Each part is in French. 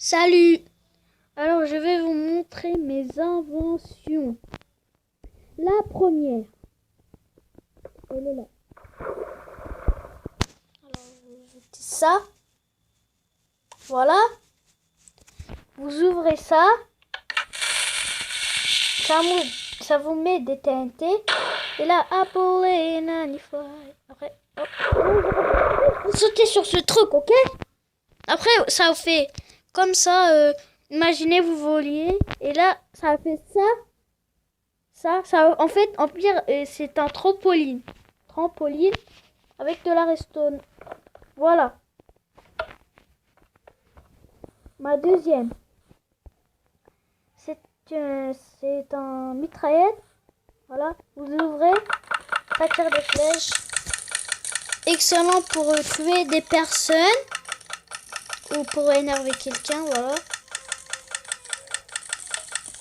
Salut! Alors je vais vous montrer mes inventions. La première, elle est là. Alors je dis ça. Voilà. Vous ouvrez ça. Ça vous met des TNT. Et là, Apple et 95. Après, hop. Vous sautez sur ce truc, ok? Après, ça fait comme ça. Imaginez, vous voliez. Et là, ça fait ça. En fait, en pire, c'est un trampoline. Trampoline avec de la redstone. Voilà. Ma deuxième. C'est un mitraillette. Voilà. Vous ouvrez. Ça tire des flèches. Excellent pour tuer des personnes. Ou pour énerver quelqu'un. Voilà.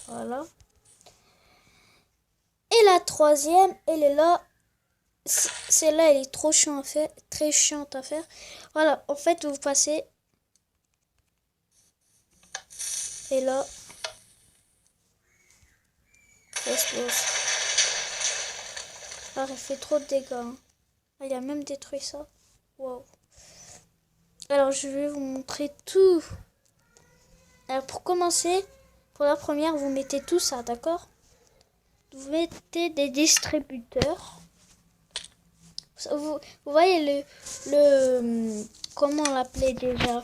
Voilà. Et la troisième, elle est là. Celle-là, elle est trop chiante à faire. Très chiante à faire. Voilà. En fait, vous passez. Et là. Ça explose. Ah, elle fait trop de dégâts. Hein. Ah, il a même détruit ça. Wow. Alors, je vais vous montrer tout. Alors, pour commencer, pour la première, vous mettez tout ça, d'accord? Vous mettez des distributeurs. Vous voyez comment on l'appelait déjà?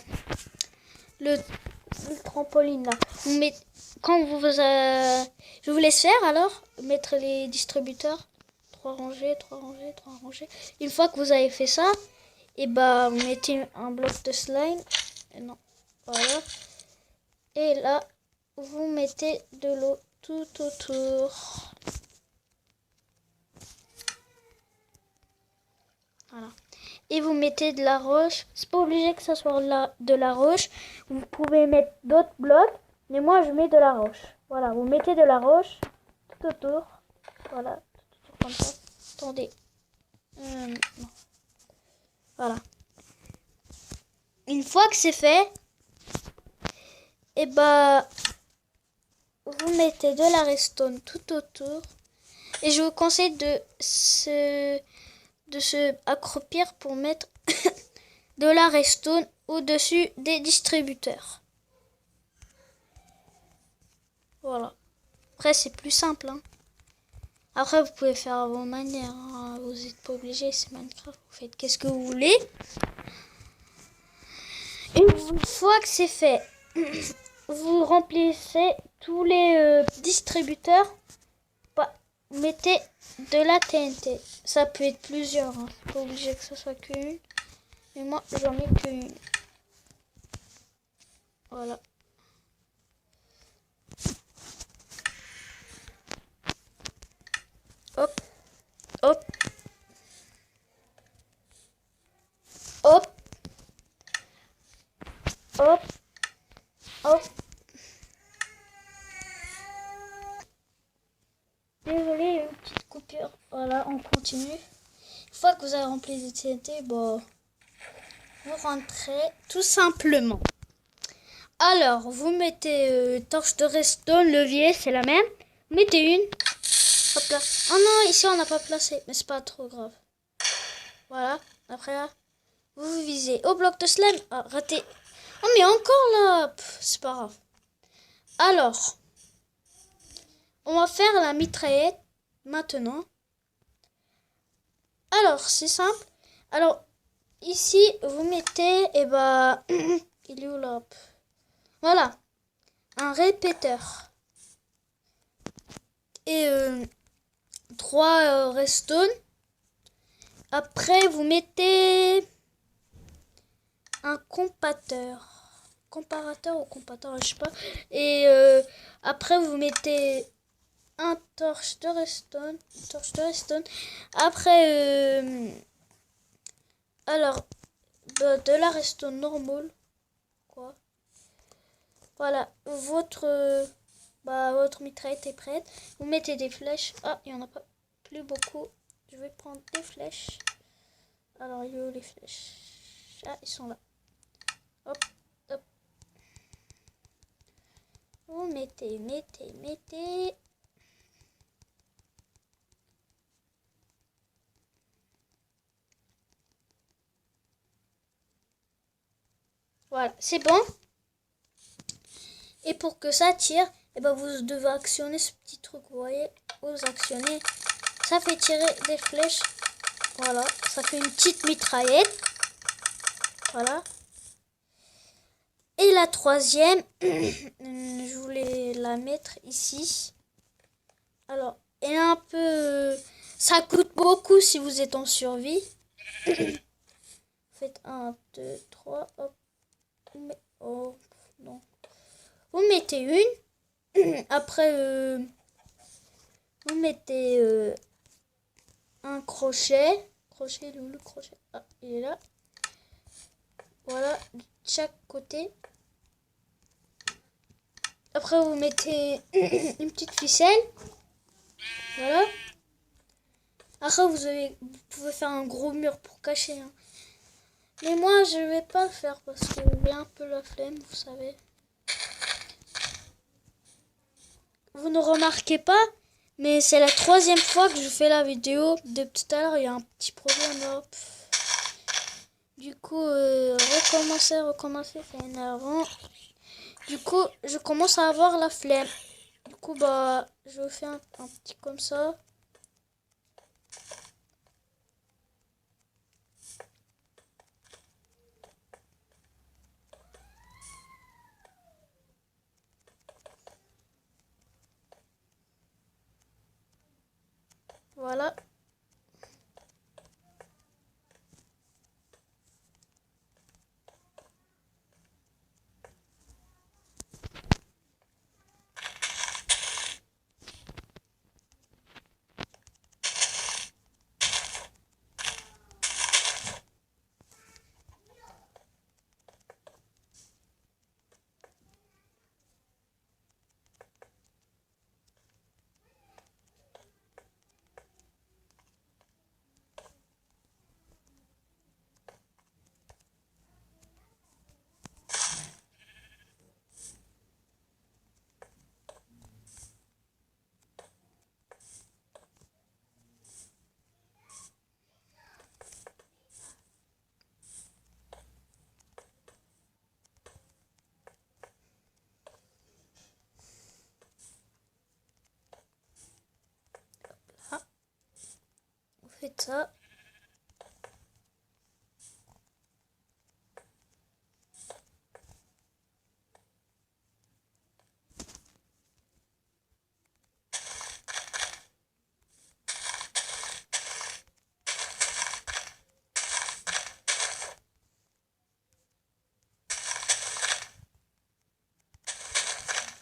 Le trampoline là. Vous mettez, quand vous je vous laisse faire alors, mettre les distributeurs. 3 rangées, 3 rangées, 3 rangées. Une fois que vous avez fait ça, et bah vous mettez un bloc de slime. Et non, voilà. Et là, vous mettez de l'eau tout autour. Voilà. Et vous mettez de la roche. C'est pas obligé que ça soit de la roche. Vous pouvez mettre d'autres blocs. Mais moi, je mets de la roche. Voilà, vous mettez de la roche tout autour. Voilà, tout autour comme ça. Attendez. Non. Voilà. Une fois que c'est fait, et bah, vous mettez de la redstone tout autour. Et je vous conseille de se accroupir pour mettre de la redstone au-dessus des distributeurs. Voilà. Après, c'est plus simple. Hein. Après, vous pouvez faire à vos manières. Hein. Vous n'êtes pas obligé, c'est Minecraft. Vous faites qu'est-ce que vous voulez. Une fois que c'est fait, vous remplissez tous les distributeurs. Vous mettez de la TNT. Ça peut être plusieurs. Hein. C'est pas obligé que ce soit qu'une. Mais moi, j'en mets qu'une. Voilà. Hop. Hop. Hop. Hop. Hop. Désolé, une petite coupure. Voilà, on continue. Une fois que vous avez rempli les TNT, bon, vous rentrez tout simplement. Alors, vous mettez torche de redstone, levier, c'est la même. Vous mettez une. Hop là. Oh non, ici on n'a pas placé, mais c'est pas trop grave. Voilà. Après là, vous visez au bloc de slime. Ah, raté. Oh mais encore là. C'est pas grave. Alors, on va faire la mitraillette maintenant. Alors, c'est simple. Alors, ici, vous mettez, et bah, il est où là? Voilà, un répéteur. Et 3 redstone. Après, vous mettez un comparateur. Comparateur ou comparateur, je sais pas. Et après, vous mettez un torche de redstone. Torche de redstone. Après, alors, de la redstone normale. Quoi. Voilà, votre mitraillette est prête. Vous mettez des flèches. Ah, il n'y en a pas plus beaucoup. Je vais prendre des flèches. Alors, il y a où les flèches? Ah, ils sont là. Hop, hop. mettez. Voilà, c'est bon. Et pour que ça tire, et ben vous devez actionner ce petit truc, vous voyez, vous actionnez. Ça fait tirer des flèches. Voilà, ça fait une petite mitraillette. Voilà. Et la troisième, je voulais la mettre ici. Alors, elle est un peu... Ça coûte beaucoup si vous êtes en survie. Faites 1, 2, 3, hop. Oh, non. Vous mettez une. Après, vous mettez un crochet. Crochet, le crochet. Ah, il est là. Voilà, de chaque côté. Après, vous mettez une petite ficelle. Voilà. Après, vous pouvez faire un gros mur pour cacher. Hein. Mais moi, je vais pas le faire parce que j'ai un peu la flemme, vous savez. Vous ne remarquez pas, mais c'est la troisième fois que je fais la vidéo. De tout à l'heure, il y a un petit problème là. Du coup, recommencer, c'est énervant. Du coup, je commence à avoir la flemme. Du coup, bah, je fais un petit comme ça. Voilà. Là. Vous faites ça.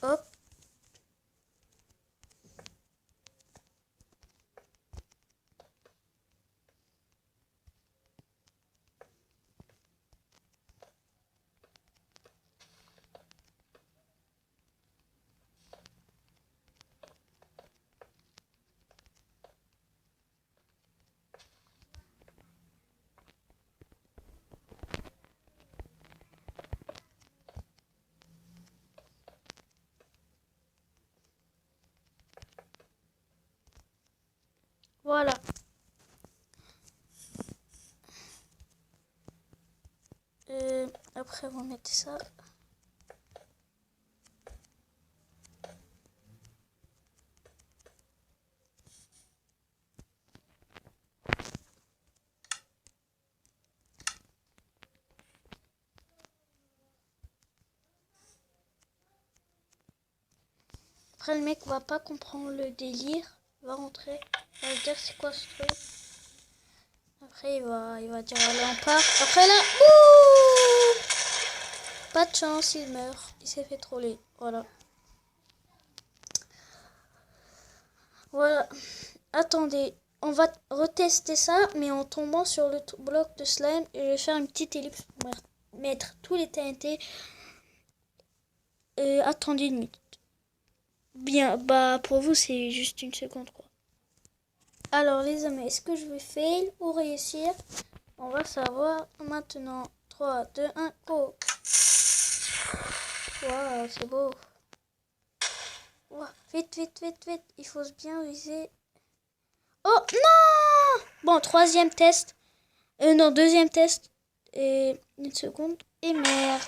Hop. Voilà. Après, vous mettez ça. Après, le mec va pas comprendre le délire. Il va rentrer. Il va se dire c'est quoi ce truc. Après, il va dire allez, on part. Après là, ouh, pas de chance, il meurt. Il s'est fait troller. Voilà. Voilà. Attendez. On va retester ça, mais en tombant sur le bloc de slime. Et je vais faire une petite ellipse pour mettre tous les TNT. Attendez une minute. Bien, bah pour vous, c'est juste une seconde, quoi. Alors les amis, est-ce que je vais fail ou réussir? On va savoir maintenant. 3, 2, 1, go. Waouh, c'est beau. Oh, vite, vite, vite, vite. Il faut bien viser. Oh non! Bon, troisième test. Non, deuxième test. Et une seconde. Et merde.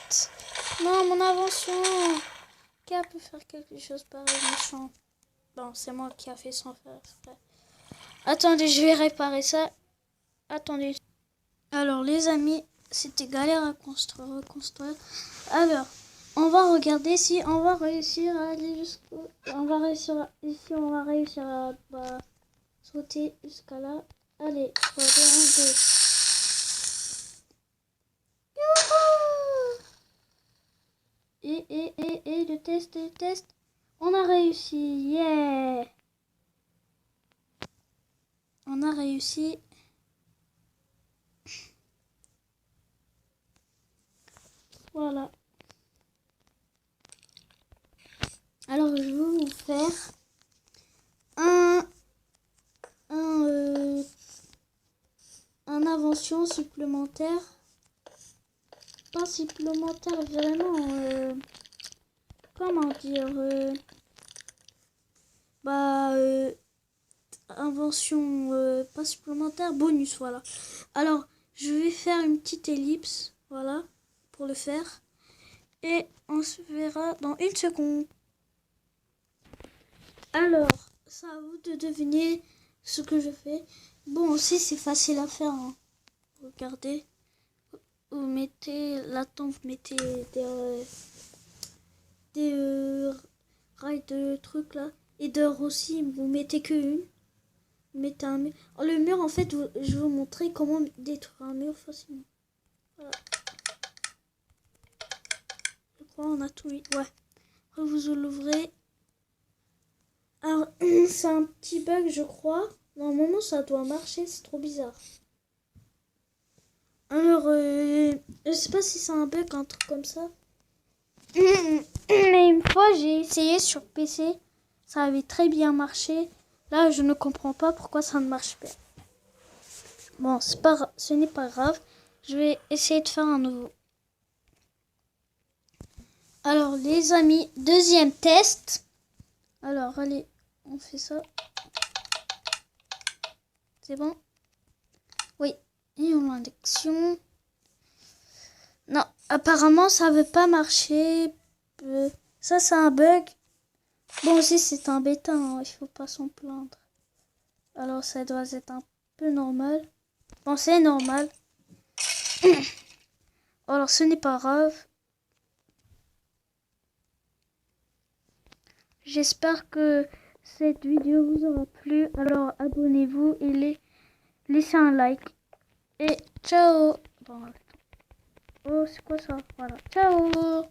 Non, mon invention. Qui a pu faire quelque chose pareil, méchant? Bon, c'est moi qui a fait sans faire exprès. Attendez, je vais réparer ça. Attendez. Alors, les amis, c'était galère à reconstruire. Alors, on va regarder si on va réussir à aller jusqu'au... On va réussir à... Ici, on va réussir à sauter jusqu'à là. Allez, 3, 2, 1, 2. Et le test. On a réussi. Yeah! On a réussi. Voilà. Alors, je vais vous faire un invention supplémentaire. Pas supplémentaire, vraiment. Comment dire invention pas supplémentaire, bonus, voilà. Alors, je vais faire une petite ellipse, voilà, pour le faire. Et on se verra dans une seconde. Alors, c'est à vous de deviner ce que je fais. Bon, aussi, c'est facile à faire. Hein. Regardez. Vous mettez là-dedans, vous mettez des rails de trucs là. Et d'heures aussi, vous mettez que une. Vous mettez un mur. Oh, le mur, en fait, je vais vous montrer comment détruire un mur facilement. Voilà. Je crois on a tout mis. Ouais. Vous l'ouvrez. Alors, c'est un petit bug, je crois. Normalement, ça doit marcher. C'est trop bizarre. Alors, je sais pas si c'est un bug, un truc comme ça. Mais une fois, j'ai essayé sur PC. Ça avait très bien marché. Là, je ne comprends pas pourquoi ça ne marche pas. Bon, ce n'est pas grave. Je vais essayer de faire un nouveau. Alors, les amis, deuxième test. Alors, allez, on fait ça. C'est bon? Oui. Et on l'indexion. Non, apparemment, ça veut pas marcher. Ça, c'est un bug. Bon, aussi, c'est un bêta. Hein, il faut pas s'en plaindre. Alors, ça doit être un peu normal. Bon, c'est normal. Alors, ce n'est pas grave. J'espère que cette vidéo vous aura plu. Alors, abonnez-vous et laissez un like. Et ciao. Bon, oh, c'est quoi ça? Voilà. Ciao.